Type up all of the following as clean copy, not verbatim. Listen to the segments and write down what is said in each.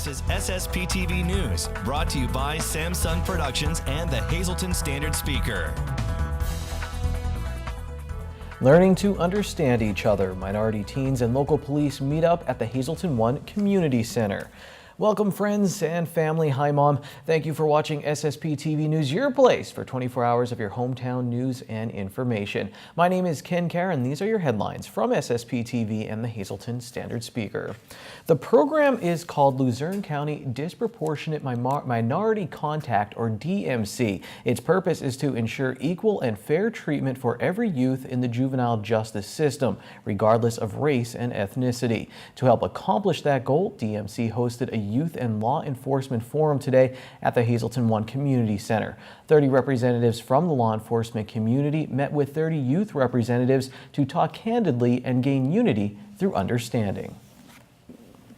This is SSPTV News, brought to you by Samsung Productions and the Hazleton Standard Speaker. Learning to understand each other, minority teens and local police meet up at the Hazleton 1 Community Center. Welcome friends and family. Hi Mom. Thank you for watching SSPTV News, your place for 24 hours of your hometown news and information. My name is Ken Karen. These are your headlines from SSPTV and the Hazleton Standard Speaker. The program is called Luzerne County Disproportionate Minority Contact, or DMC. Its purpose is to ensure equal and fair treatment for every youth in the juvenile justice system, regardless of race and ethnicity. To help accomplish that goal, DMC hosted a youth and law enforcement forum today at the Hazleton 1 Community Center. 30 representatives from the law enforcement community met with 30 youth representatives to talk candidly and gain unity through understanding.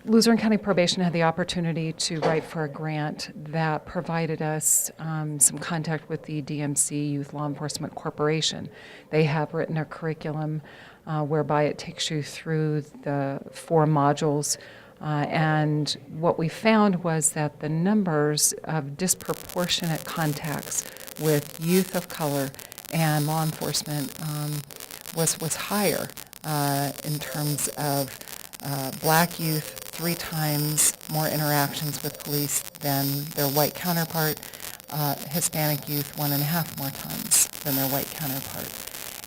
Luzerne County Probation had the opportunity to write for a grant that provided us some contact with the DMC Youth Law Enforcement Corporation. They have written a curriculum whereby it takes you through the 4 modules. And what we found was that the numbers of disproportionate contacts with youth of color and law enforcement was higher in terms of black youth, 3 times more interactions with police than their white counterpart, Hispanic youth 1.5 more times than their white counterpart.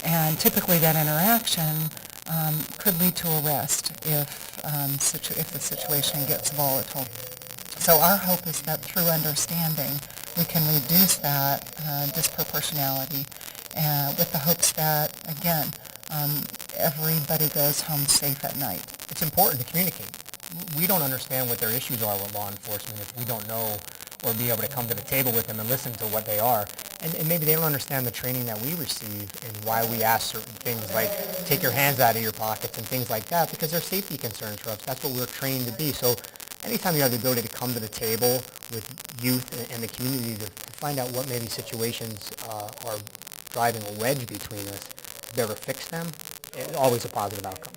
And typically that interaction could lead to arrest if the situation gets volatile. So our hope is that through understanding we can reduce that disproportionality with the hopes that, again, everybody goes home safe at night. It's important to communicate. We don't understand what their issues are with law enforcement if we don't know or be able to come to the table with them and listen to what they are. And maybe they don't understand the training that we receive and why we ask certain things like take your hands out of your pockets and things like that, because they're safety concerns for us. That's what we're trained to be. So anytime you have the ability to come to the table with youth and the community to find out what maybe situations are driving a wedge between us, to be able to fix them, it's always a positive outcome.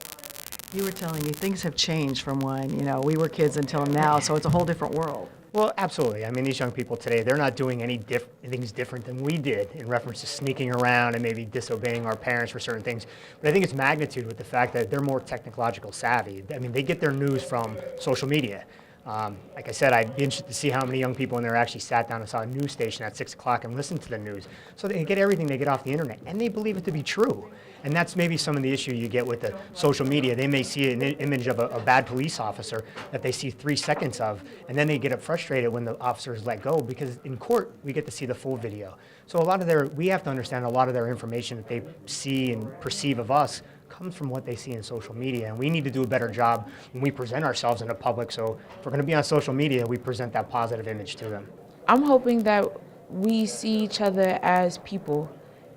You were telling me things have changed from when, we were kids until now, so it's a whole different world. Well, absolutely. I mean, these young people today, they're not doing any things different than we did in reference to sneaking around and maybe disobeying our parents for certain things. But I think it's magnitude with the fact that they're more technological savvy. I mean, they get their news from social media. Like I said, I'd be interested to see how many young people in there actually sat down and saw a news station at 6 o'clock and listened to the news. So they get everything they get off the internet, and they believe it to be true. And that's maybe some of the issue you get with the social media. They may see an image of a bad police officer that they see 3 seconds of, and then they get frustrated when the officer is let go, because in court, we get to see the full video. So we have to understand a lot of their information that they see and perceive of us comes from what they see in social media, and we need to do a better job when we present ourselves in the public. So if we're going to be on social media, we present that positive image to them. I'm hoping that we see each other as people,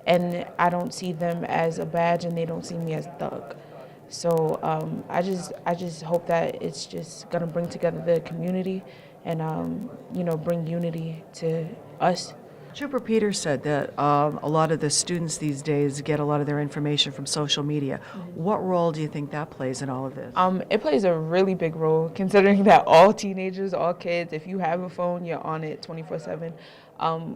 and I don't see them as a badge, and they don't see me as thug. So I just hope that it's just going to bring together the community and bring unity to us. Trooper Peters said that a lot of the students these days get a lot of their information from social media. What role do you think that plays in all of this? It plays a really big role, considering that all teenagers, all kids, if you have a phone, you're on it 24/7.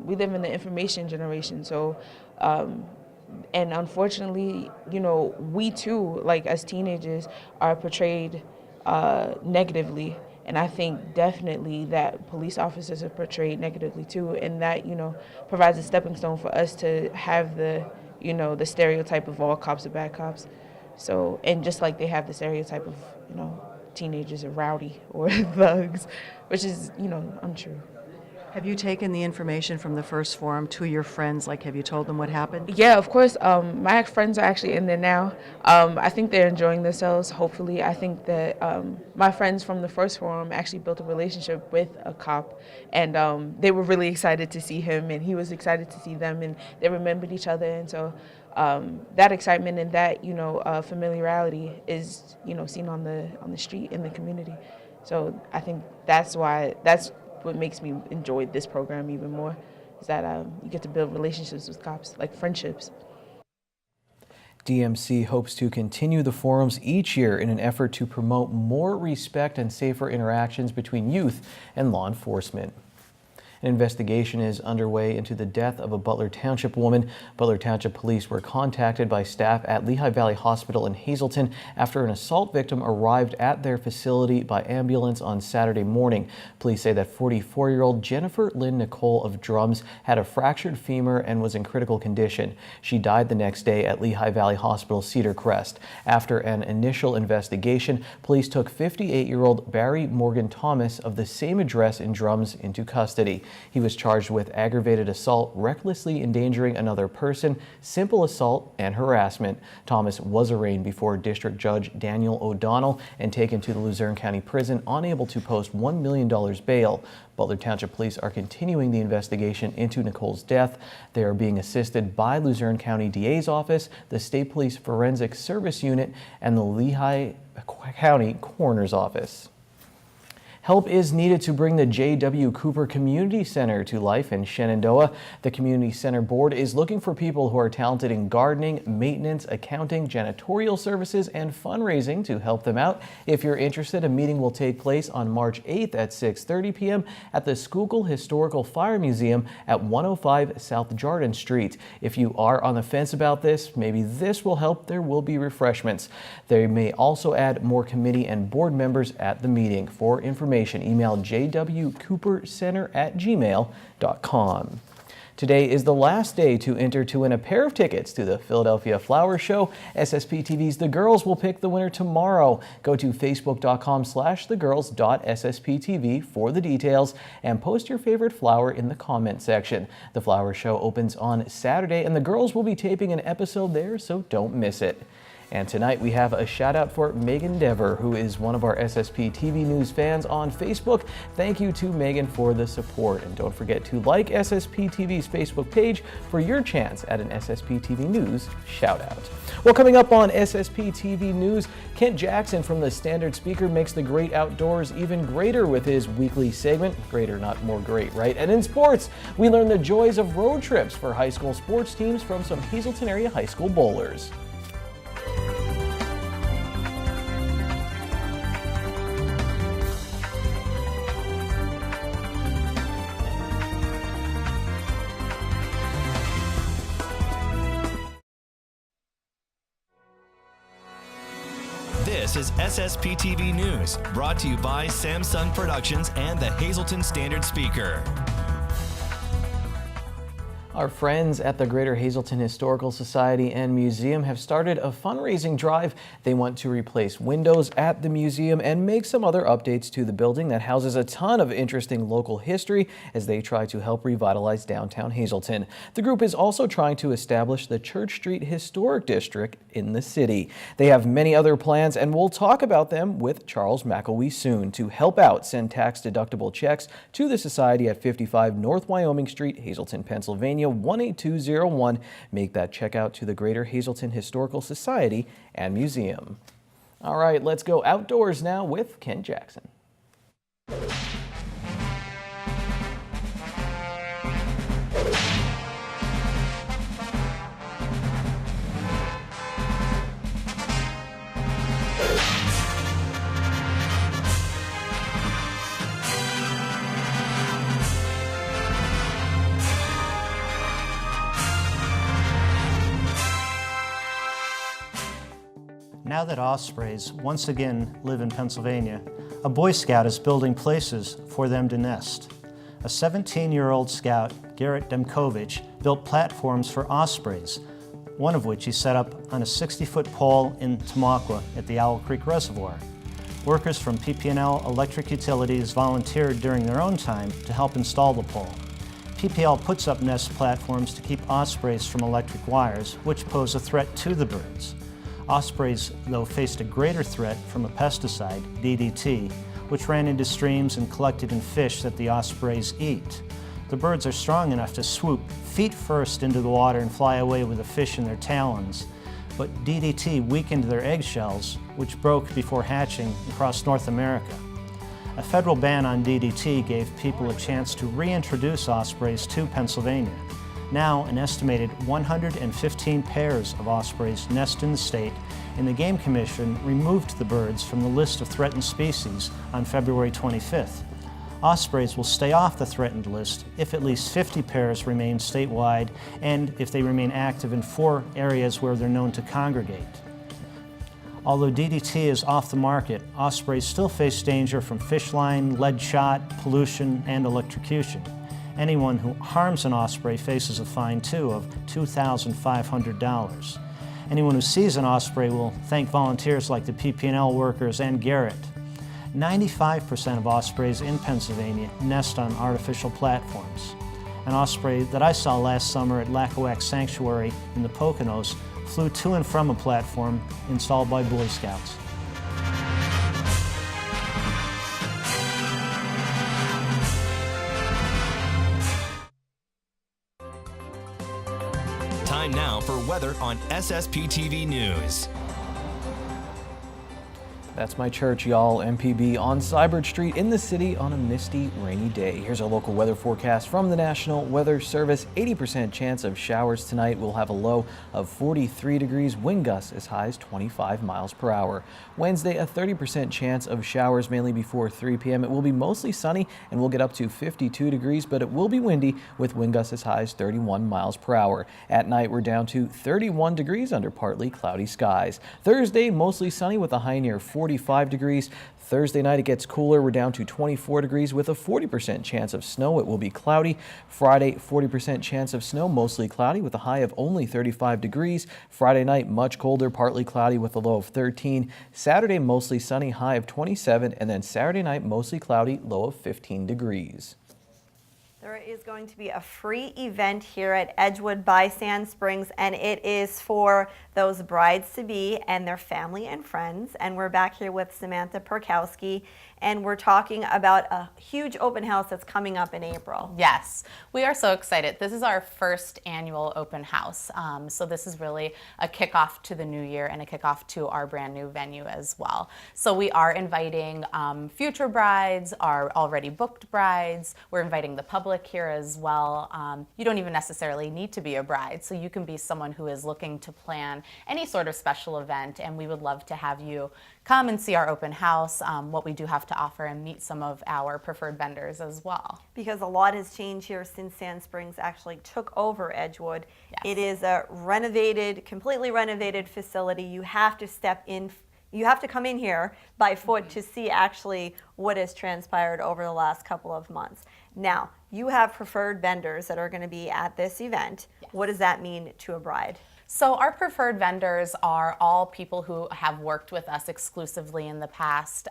We live in the information generation, so and unfortunately, we too, like as teenagers, are portrayed negatively. And I think definitely that police officers are portrayed negatively too, and that, provides a stepping stone for us to have the stereotype of all cops are bad cops. So, and just like they have the stereotype of, teenagers are rowdy or thugs, which is, untrue. Have you taken the information from the first forum to your friends? Like, have you told them what happened? Yeah, of course. My friends are actually in there now. I think they're enjoying themselves, hopefully. I think that my friends from the first forum actually built a relationship with a cop, and they were really excited to see him, and he was excited to see them, and they remembered each other. And so that excitement and that, familiarity is, seen on the street in the community. So I think that's what makes me enjoy this program even more, is that you get to build relationships with cops, like friendships. DMC hopes to continue the forums each year in an effort to promote more respect and safer interactions between youth and law enforcement. An investigation is underway into the death of a Butler Township woman. Butler Township police were contacted by staff at Lehigh Valley Hospital in Hazleton after an assault victim arrived at their facility by ambulance on Saturday morning. Police say that 44-year-old Jennifer Lynn Nicole of Drums had a fractured femur and was in critical condition. She died the next day at Lehigh Valley Hospital Cedar Crest. After an initial investigation, police took 58-year-old Barry Morgan Thomas of the same address in Drums into custody. He was charged with aggravated assault, recklessly endangering another person, simple assault, and harassment. Thomas was arraigned before District Judge Daniel O'Donnell and taken to the Luzerne County Prison, unable to post $1 million bail. Butler Township Police are continuing the investigation into Nicole's death. They are being assisted by Luzerne County DA's office, the State Police Forensic Service Unit, and the Lehigh County Coroner's Office. Help is needed to bring the J.W. Cooper Community Center to life in Shenandoah. The Community Center Board is looking for people who are talented in gardening, maintenance, accounting, janitorial services, and fundraising to help them out. If you're interested, a meeting will take place on March 8th at 6:30 p.m. at the Schuylkill Historical Fire Museum at 105 South Jardin Street. If you are on the fence about this, maybe this will help. There will be refreshments. They may also add more committee and board members at the meeting. For information, email jwcoopercenter@gmail.com. Today is the last day to enter to win a pair of tickets to the Philadelphia Flower Show. SSPTV's The Girls will pick the winner tomorrow. Go to facebook.com/thegirls.ssptv for the details and post your favorite flower in the comment section. The Flower Show opens on Saturday and the girls will be taping an episode there, so don't miss it. And tonight we have a shout out for Megan Dever, who is one of our SSP TV News fans on Facebook. Thank you to Megan for the support. And don't forget to like SSP TV's Facebook page for your chance at an SSP TV News shout out. Well, coming up on SSP TV News, Kent Jackson from the Standard Speaker makes the great outdoors even greater with his weekly segment. Greater, not more great, right? And in sports, we learn the joys of road trips for high school sports teams from some Hazleton area high school bowlers. This is SSPTV News, brought to you by Samsung Productions and the Hazleton Standard Speaker. Our friends at the Greater Hazleton Historical Society and Museum have started a fundraising drive. They want to replace windows at the museum and make some other updates to the building that houses a ton of interesting local history as they try to help revitalize downtown Hazleton. The group is also trying to establish the Church Street Historic District in the city. They have many other plans and we'll talk about them with Charles McElwee soon. To help out, send tax-deductible checks to the Society at 55 North Wyoming Street, Hazleton, Pennsylvania, 18201. Make that check out to the Greater Hazleton Historical Society and Museum. All right, let's go outdoors now with Ken Jackson. Now that ospreys once again live in Pennsylvania, a Boy Scout is building places for them to nest. A 17-year-old scout, Garrett Demkovich, built platforms for ospreys, one of which he set up on a 60-foot pole in Tamaqua at the Owl Creek Reservoir. Workers from PP&L Electric Utilities volunteered during their own time to help install the pole. PPL puts up nest platforms to keep ospreys from electric wires, which pose a threat to the birds. Ospreys, though, faced a greater threat from a pesticide, DDT, which ran into streams and collected in fish that the ospreys eat. The birds are strong enough to swoop feet first into the water and fly away with the fish in their talons. But DDT weakened their eggshells, which broke before hatching across North America. A federal ban on DDT gave people a chance to reintroduce ospreys to Pennsylvania. Now, an estimated 115 pairs of ospreys nest in the state, and the Game Commission removed the birds from the list of threatened species on February 25th. Ospreys will stay off the threatened list if at least 50 pairs remain statewide and if they remain active in 4 areas where they're known to congregate. Although DDT is off the market, ospreys still face danger from fish line, lead shot, pollution, and electrocution. Anyone who harms an osprey faces a fine, too, of $2,500. Anyone who sees an osprey will thank volunteers like the PP&L workers and Garrett. 95% of ospreys in Pennsylvania nest on artificial platforms. An osprey that I saw last summer at Lackawanna Sanctuary in the Poconos flew to and from a platform installed by Boy Scouts. Time now for weather on SSPTV News. That's my church, y'all. MPB on Cybert Street in the city on a misty, rainy day. Here's a local weather forecast from the National Weather Service. 80% chance of showers tonight. We'll have a low of 43 degrees, wind gusts as high as 25 miles per hour. Wednesday, a 30% chance of showers mainly before 3 p.m. It will be mostly sunny and we'll get up to 52 degrees, but it will be windy with wind gusts as high as 31 miles per hour. At night, we're down to 31 degrees under partly cloudy skies. Thursday, mostly sunny with a high near 45 degrees. Thursday night it gets cooler. We're down to 24 degrees with a 40% chance of snow. It will be cloudy. Friday, 40% chance of snow, mostly cloudy with a high of only 35 degrees. Friday night, much colder, partly cloudy with a low of 13. Saturday, mostly sunny, high of 27. And then Saturday night, mostly cloudy, low of 15 degrees. There is going to be a free event here at Edgewood by Sand Springs, and it is for those brides-to-be and their family and friends. And we're back here with Samantha Perkowski, and we're talking about a huge open house that's coming up in April. Yes, we are so excited. This is our first annual open house. So this is really a kickoff to the new year and a kickoff to our brand new venue as well. So we are inviting future brides, our already booked brides. We're inviting the public here as well. You don't even necessarily need to be a bride, so you can be someone who is looking to plan any sort of special event, and we would love to have you come and see our open house, what we do have to offer, and meet some of our preferred vendors as well. Because a lot has changed here since Sand Springs actually took over Edgewood. Yes. It is a renovated, completely renovated facility. You have to step in. You have to come in here by foot to see actually what has transpired over the last couple of months. Now, you have preferred vendors that are going to be at this event. Yes. What does that mean to a bride? So our preferred vendors are all people who have worked with us exclusively in the past.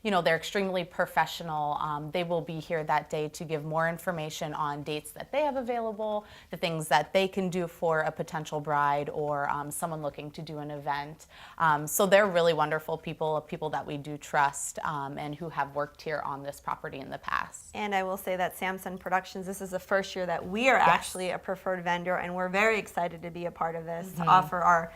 You know, they're extremely professional. They will be here that day to give more information on dates that they have available, the things that they can do for a potential bride or someone looking to do an event. So they're really wonderful people that we do trust and who have worked here on this property in the past. And I will say that Samson Productions, this is the first year that we are actually a preferred vendor, and we're very excited to be a part of this. To offer our,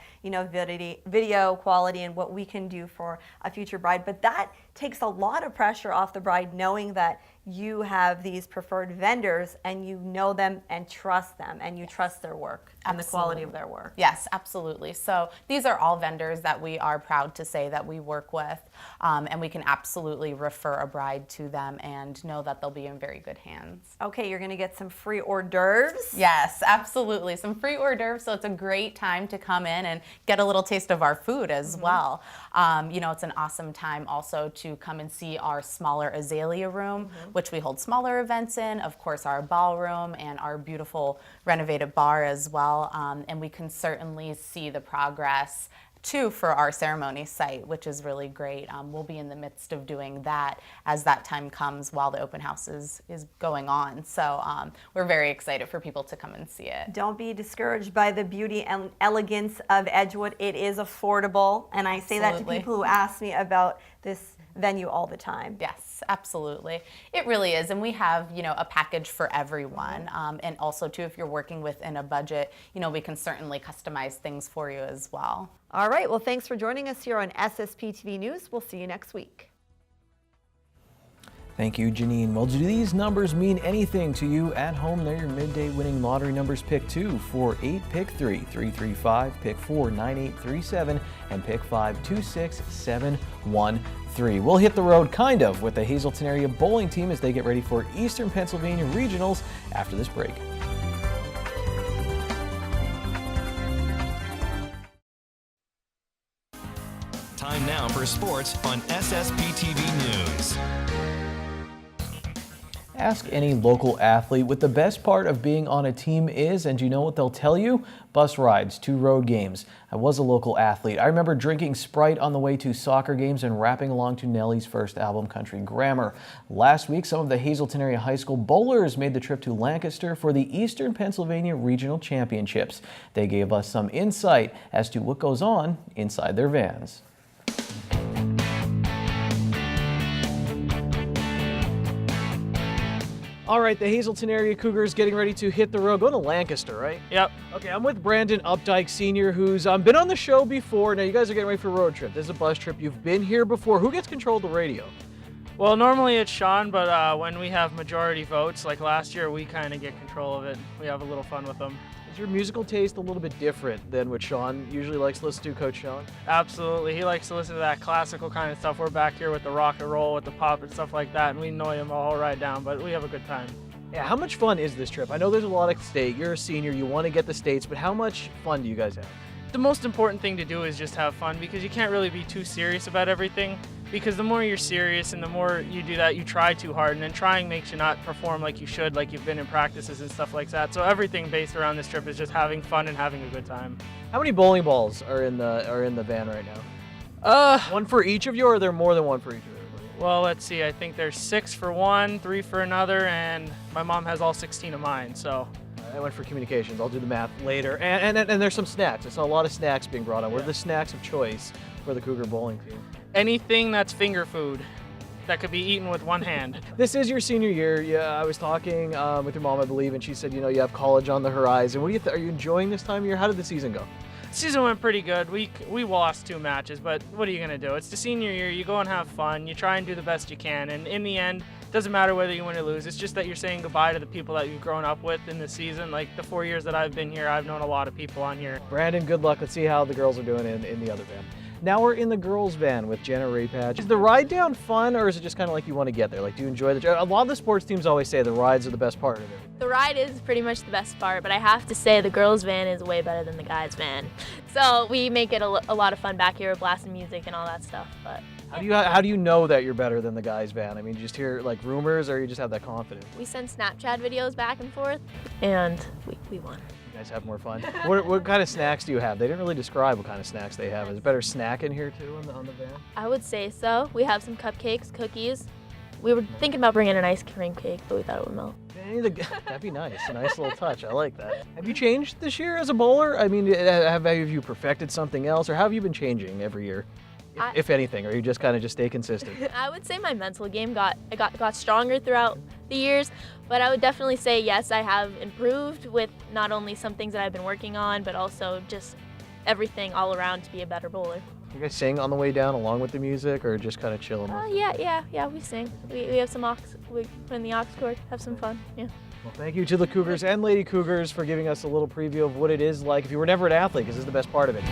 video quality and what we can do for a future bride. But that takes a lot of pressure off the bride, knowing that you have these preferred vendors and you know them and trust them and you trust their work and the quality of their work. Yes, absolutely. So these are all vendors that we are proud to say that we work with, and we can absolutely refer a bride to them and know that they'll be in very good hands. Okay, you're going to get some free hors d'oeuvres. Yes, absolutely. Some free hors d'oeuvres, so it's a great time to come in and get a little taste of our food as well. It's an awesome time also to come and see our smaller azalea room, which we hold smaller events in, of course our ballroom and our beautiful renovated bar as well. And we can certainly see the progress too for our ceremony site, which is really great. We'll be in the midst of doing that as that time comes while the open house is going on. So we're very excited for people to come and see it. Don't be discouraged by the beauty and elegance of Edgewood. It is affordable, and I say that to people who ask me about this venue all the time. Yes, absolutely. It really is, and we have, a package for everyone. And also too, if you're working within a budget, we can certainly customize things for you as well. All right, well, thanks for joining us here on SSPTV News. We'll see you next week. Thank you, Janine. Well, do these numbers mean anything to you at home? They're your midday winning lottery numbers. Pick 2, 4, 8, pick 3, 335, pick 4, 9837, and pick 5, 26713. We'll hit the road kind of with the Hazleton area bowling team as they get ready for Eastern Pennsylvania Regionals after this break. Time now for sports on SSPTV News. Ask any local athlete what the best part of being on a team is, and you know what they'll tell you? Bus rides to road games. I was a local athlete. I remember drinking Sprite on the way to soccer games and rapping along to Nelly's first album, Country Grammar. Last week, some of the Hazleton area high school bowlers made the trip to Lancaster for the Eastern Pennsylvania Regional Championships. They gave us some insight as to what goes on inside their vans. All right, the Hazleton area Cougars getting ready to hit the road. Going to Lancaster, right? Yep. Okay, I'm with Brandon Updike Sr., who's been on the show before. Now, you guys are getting ready for a road trip. This is a bus trip. You've been here before. Who gets control of the radio? Well, normally it's Sean, but when we have majority votes, like last year, we kind of get control of it. We have a little fun with them. Is your musical taste a little bit different than what Sean usually likes to listen to, Coach Sean? Absolutely. He likes to listen to that classical kind of stuff. We're back here with the rock and roll, with the pop and stuff like that, and we annoy him all right down, but we have a good time. Yeah, how much fun is this trip? I know there's a lot at stake. You're a senior, you want to get the states, but how much fun do you guys have? The most important thing to do is just have fun, because you can't really be too serious about everything, because the more you're serious and the more you do that, you try too hard, and then trying makes you not perform like you should, like you've been in practices and stuff like that. So everything based around this trip is just having fun and having a good time. How many bowling balls are in the van right now? One for each of you, or are there more than one for each of you? Well, let's see. I think there's 6 for one, 3 for another, and my mom has all 16 of mine, so. I went for communications. I'll do the math later. And there's some snacks. I saw a lot of snacks being brought on. What are the snacks of choice for the Cougar bowling team? Anything that's finger food that could be eaten with one hand. This is your senior year. Yeah, I was talking with your mom, I believe, and she said, you know, you have college on the horizon. What do you are you enjoying this time of year? How did the season go? Season went pretty good. We lost 2 matches, but what are you going to do? It's the senior year. You go and have fun. You try and do the best you can, and in the end, it doesn't matter whether you win or lose. It's just that you're saying goodbye to the people that you've grown up with in the season. Like the 4 years that I've been here, I've known a lot of people on here. Brandon, good luck. Let's see how the girls are doing in the other van. Now we're in the girls' van with Jenna Raypatch. Is the ride down fun, or is it just kind of like you want to get there? Like, do you enjoy the? A lot of the sports teams always say the rides are the best part of it. The ride is pretty much the best part, but I have to say the girls' van is way better than the guys' van. So we make it a lot of fun back here, blasting music and all that stuff. But how do you know that you're better than the guys' van? I mean, you just hear like rumors, or you just have that confidence? we send Snapchat videos back and forth, and we won. You guys have more fun. What kind of snacks do you have? They didn't really describe what kind of snacks they have. Is it better snack in here too on the van? I would say so. We have some cupcakes, cookies. We were thinking about bringing an ice cream cake, but we thought it would melt. That'd be nice. A nice little touch. I like that. Have you changed this year as a bowler? I mean, have you perfected something else, or how have you been changing every year? If anything, or you just kind of stay consistent? I would say my mental game got stronger throughout the years, but I would definitely say yes, I have improved with not only some things that I've been working on, but also just everything all around to be a better bowler. You guys sing on the way down along with the music, or just kind of chilling? Yeah, we sing. We have some we put in the aux cord, have some fun, yeah. Well, thank you to the Cougars and Lady Cougars for giving us a little preview of what it is like if you were never an athlete, because this is the best part of it.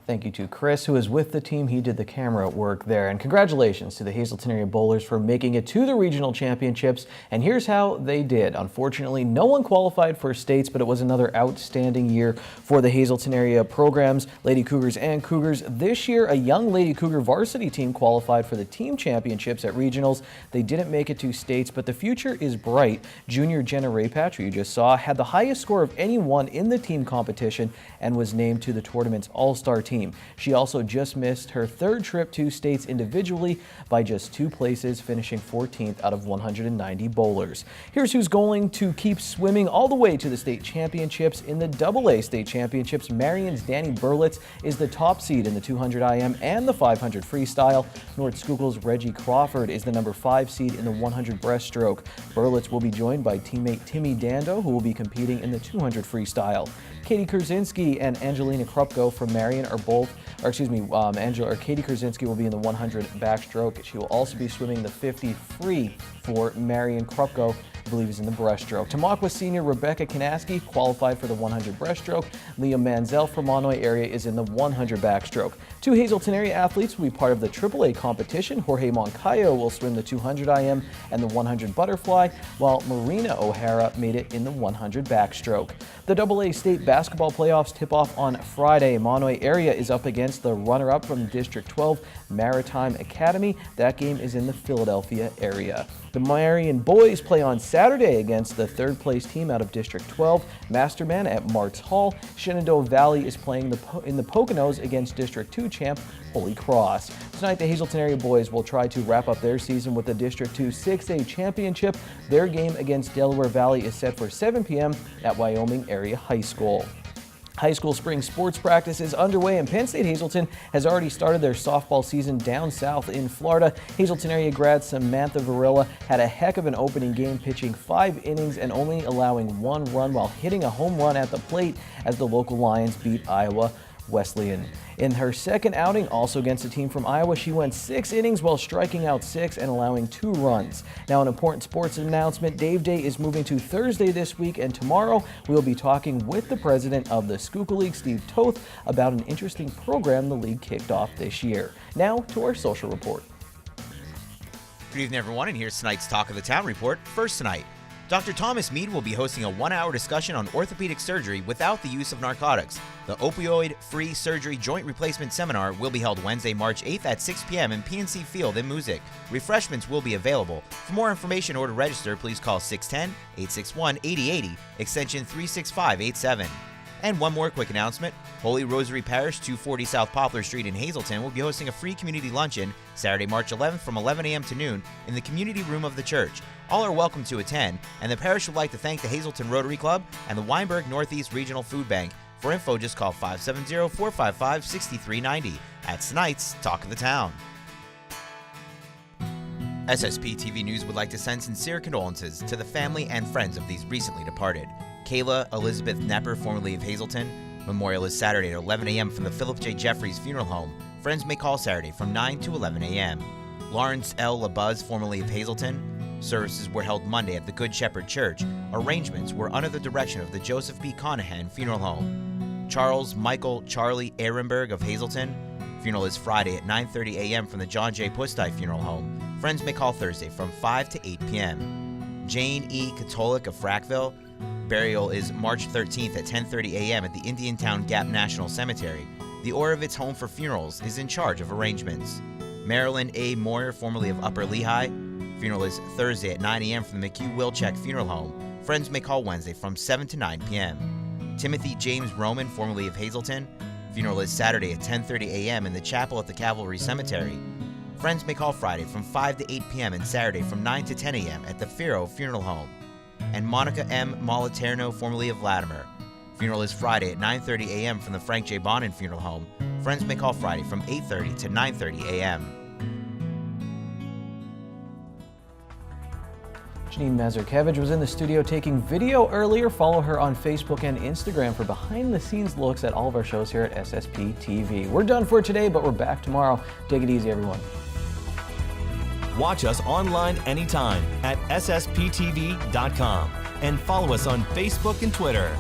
Thank you to Chris, who is with the team. He did the camera work there. And congratulations to the Hazleton area bowlers for making it to the regional championships. And here's how they did. Unfortunately, no one qualified for states, but it was another outstanding year for the Hazleton area programs, Lady Cougars and Cougars. This year, a young Lady Cougar varsity team qualified for the team championships at regionals. They didn't make it to states, but the future is bright. Junior Jenna Raypatch, who you just saw, had the highest score of anyone in the team competition and was named to the tournament's all-star team. team. She also just missed her third trip to states individually by just 2 places, finishing 14th out of 190 bowlers. Here's who's going to keep swimming all the way to the state championships. In the AA state championships, Marion's Danny Berlitz is the top seed in the 200 IM and the 500 freestyle. North Schuylkill's Reggie Crawford is the number 5 seed in the 100 breaststroke. Berlitz will be joined by teammate Timmy Dando, who will be competing in the 200 freestyle. Katie Kurzinski and Angelina Krupko from Marion are both, Katie Kurzinski will be in the 100 backstroke. She will also be swimming the 50 free for Marion. Krupko, I believe, is in the breaststroke. Tamaqua senior Rebecca Kanaski qualified for the 100 breaststroke. Liam Manzel from Monoy area is in the 100 backstroke. 2 Hazleton area athletes will be part of the AAA competition. Jorge Moncayo will swim the 200 IM and the 100 butterfly, while Marina O'Hara made it in the 100 backstroke. The AA state basketball playoffs tip off on Friday. Monoy area is up against the runner-up from District 12, Maritime Academy. That game is in the Philadelphia area. The Marion boys play on Saturday against the 3rd place team out of District 12, Masterman at Martz Hall. Shenandoah Valley is playing in the Poconos against District 2 champ Holy Cross. Tonight, the Hazleton area boys will try to wrap up their season with the District 2 6A championship. Their game against Delaware Valley is set for 7 p.m. at Wyoming Area High School. High school spring sports practice is underway, and Penn State Hazleton has already started their softball season down south in Florida. Hazleton area grad Samantha Varilla had a heck of an opening game, pitching 5 innings and only allowing 1 run while hitting a home run at the plate as the local Lions beat Iowa Wesleyan. In her second outing, also against a team from Iowa, she went 6 innings while striking out 6 and allowing 2 runs. Now, an important sports announcement. Dave Day is moving to Thursday this week, and tomorrow we'll be talking with the president of the Schuylkill League, Steve Toth, about an interesting program the league kicked off this year. Now to our social report. Good evening, everyone, and here's tonight's Talk of the Town report. First tonight, Dr. Thomas Mead will be hosting a 1-hour discussion on orthopedic surgery without the use of narcotics. The Opioid-Free Surgery Joint Replacement Seminar will be held Wednesday, March 8th at 6 p.m. in PNC Field in Moosic. Refreshments will be available. For more information or to register, please call 610-861-8080, extension 36587. And one more quick announcement. Holy Rosary Parish, 240 South Poplar Street in Hazleton, will be hosting a free community luncheon Saturday, March 11th from 11 a.m. to noon in the community room of the church. All are welcome to attend, and the parish would like to thank the Hazleton Rotary Club and the Weinberg Northeast Regional Food Bank. For info, just call 570-455-6390. That's tonight's Talk of the Town. SSPTV News would like to send sincere condolences to the family and friends of these recently departed. Kayla Elizabeth Nepper, formerly of Hazleton. Memorial is Saturday at 11 a.m. from the Philip J. Jeffries Funeral Home. Friends may call Saturday from 9 to 11 a.m. Lawrence L. LaBuzz, formerly of Hazleton. Services were held Monday at the Good Shepherd Church. Arrangements were under the direction of the Joseph B. Conahan Funeral Home. Charles Michael Charlie Ehrenberg of Hazleton. Funeral is Friday at 9:30 a.m. from the John J. Pustei Funeral Home. Friends may call Thursday from 5 to 8 p.m. Jane E. Katolik of Frackville. Burial is March 13th at 10:30 a.m. at the Indiantown Gap National Cemetery. The Orovitz Home for Funerals is in charge of arrangements. Marilyn A. Moyer, formerly of Upper Lehigh. Funeral is Thursday at 9 a.m. from the McHugh Wilczek Funeral Home. Friends may call Wednesday from 7 to 9 p.m. Timothy James Roman, formerly of Hazleton. Funeral is Saturday at 10:30 a.m. in the chapel at the Cavalry Cemetery. Friends may call Friday from 5 to 8 p.m. and Saturday from 9 to 10 a.m. at the Firo Funeral Home. And Monica M. Moliterno, formerly of Latimer. Funeral is Friday at 9:30 a.m. from the Frank J. Bonin Funeral Home. Friends may call Friday from 8:30 to 9:30 a.m. Janine Mazurkevich was in the studio taking video earlier. Follow her on Facebook and Instagram for behind-the-scenes looks at all of our shows here at SSP TV. We're done for today, but we're back tomorrow. Take it easy, everyone. Watch us online anytime at ssptv.com and follow us on Facebook and Twitter.